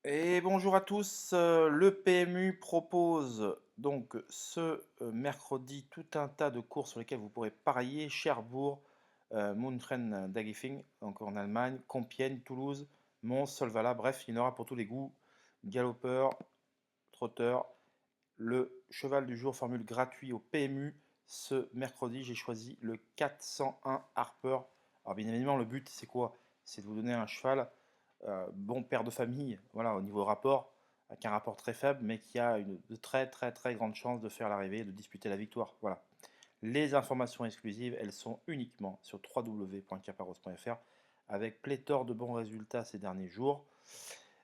Et bonjour à tous, le PMU propose donc ce mercredi tout un tas de courses sur lesquelles vous pourrez parier. Cherbourg, München-Dagifing, donc en Allemagne, Compiègne, Toulouse, Mons, Solvala, bref, il y en aura pour tous les goûts. Galopeur, trotteur, le cheval du jour formule gratuit au PMU. Ce mercredi, j'ai choisi le 401 Harper. Alors bien évidemment, le but c'est quoi? C'est de vous donner un cheval bon père de famille, voilà, au niveau rapport, avec un rapport très faible, mais qui a de très très très grandes chances de faire l'arrivée et de disputer la victoire. Voilà. Les informations exclusives, elles sont uniquement sur www.caparros.fr, avec pléthore de bons résultats ces derniers jours,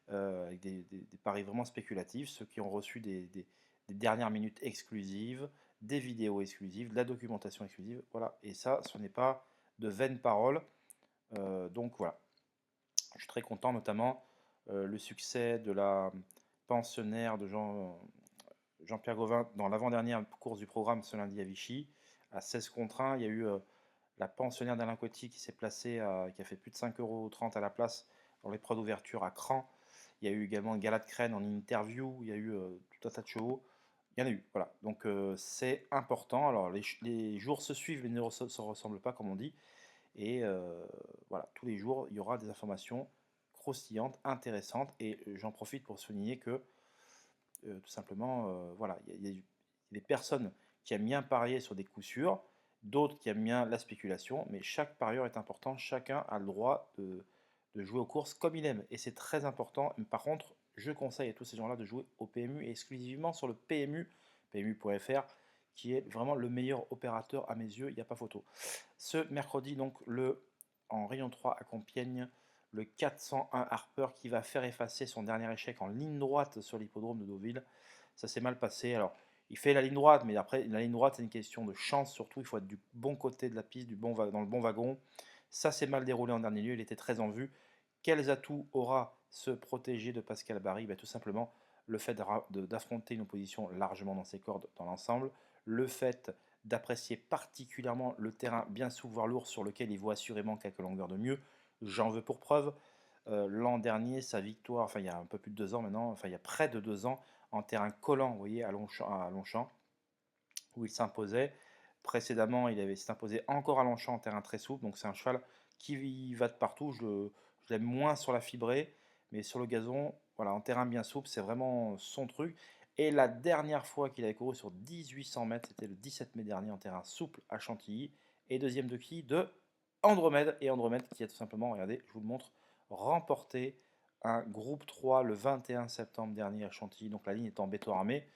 avec des paris vraiment spéculatifs, ceux qui ont reçu des dernières minutes exclusives, des vidéos exclusives, de la documentation exclusive, voilà. Et ça, ce n'est pas de vaines paroles. Donc voilà. Je suis très content, notamment le succès de la pensionnaire de Jean-Pierre Gauvin dans l'avant-dernière course du programme ce lundi à Vichy. À 16 contre 1, il y a eu la pensionnaire d'Alain Coty qui s'est placée, qui a fait plus de 5,30 € à la place dans l'épreuve d'ouverture à Cran. Il y a eu également Galade Crène en interview, il y a eu tout un tas de chevaux. Il y en a eu, voilà. Donc c'est important. Alors les jours se suivent, mais ne se ressemblent pas, comme on dit. Et voilà, tous les jours, il y aura des informations croustillantes, intéressantes. Et j'en profite pour souligner que, tout simplement, voilà, il y a des personnes qui aiment bien parier sur des coups sûrs, d'autres qui aiment bien la spéculation, mais chaque parieur est important, chacun a le droit de jouer aux courses comme il aime. Et c'est très important. Par contre, je conseille à tous ces gens-là de jouer au PMU et exclusivement sur le PMU, PMU.fr, qui est vraiment le meilleur opérateur à mes yeux, il n'y a pas photo. Ce mercredi, donc, en rayon 3 à Compiègne, le 401 Harper qui va faire effacer son dernier échec en ligne droite sur l'hippodrome de Deauville. Ça s'est mal passé. Alors, il fait la ligne droite, mais après, la ligne droite, c'est une question de chance surtout. Il faut être du bon côté de la piste, dans le bon wagon. Ça s'est mal déroulé en dernier lieu. Il était très en vue. Quels atouts aura ce protégé de Pascal Barry? Tout simplement le fait d'affronter une opposition largement dans ses cordes dans l'ensemble, le fait d'apprécier particulièrement le terrain bien souple, voire lourd, sur lequel il vaut assurément quelques longueurs de mieux. J'en veux pour preuve. L'an dernier, sa victoire, enfin il y a un peu plus de 2 ans maintenant, enfin il y a près de 2 ans, en terrain collant, vous voyez, à Longchamp, où il s'imposait. Précédemment, il s'est imposé encore à Longchamp en terrain très souple, donc c'est un cheval qui va de partout. Je l'aime moins sur la fibrée, mais sur le gazon, voilà, en terrain bien souple, c'est vraiment son truc. Et la dernière fois qu'il avait couru sur 1800 mètres, c'était le 17 mai dernier en terrain souple à Chantilly. Et deuxième de qui? De Andromède. Et Andromède qui a tout simplement, regardez, je vous le montre, remporté un groupe 3 le 21 septembre dernier à Chantilly. Donc la ligne est en béton armé.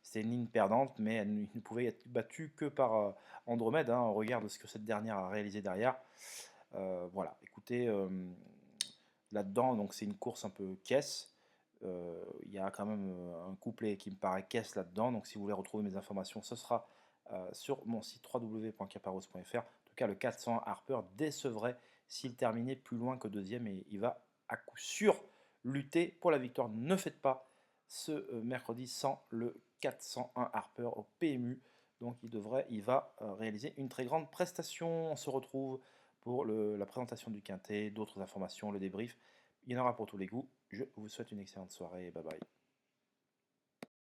C'était une ligne perdante, mais elle ne pouvait être battue que par Andromède, hein, au regard de ce que cette dernière a réalisé derrière. Voilà, écoutez, là-dedans, donc c'est une course un peu caisse. Il y a quand même un couplet qui me paraît caisse là-dedans. Donc si vous voulez retrouver mes informations, ce sera sur mon site www.caparros.fr. En tout cas, le 400 Harper décevrait s'il terminait plus loin que deuxième et il va à coup sûr lutter pour la victoire. Ne faites pas ce mercredi sans le 401 Harper au PMU. Donc il va réaliser une très grande prestation. On se retrouve pour la présentation du quintet, d'autres informations, le débrief. Il y en aura pour tous les goûts. Je vous souhaite une excellente soirée et bye bye.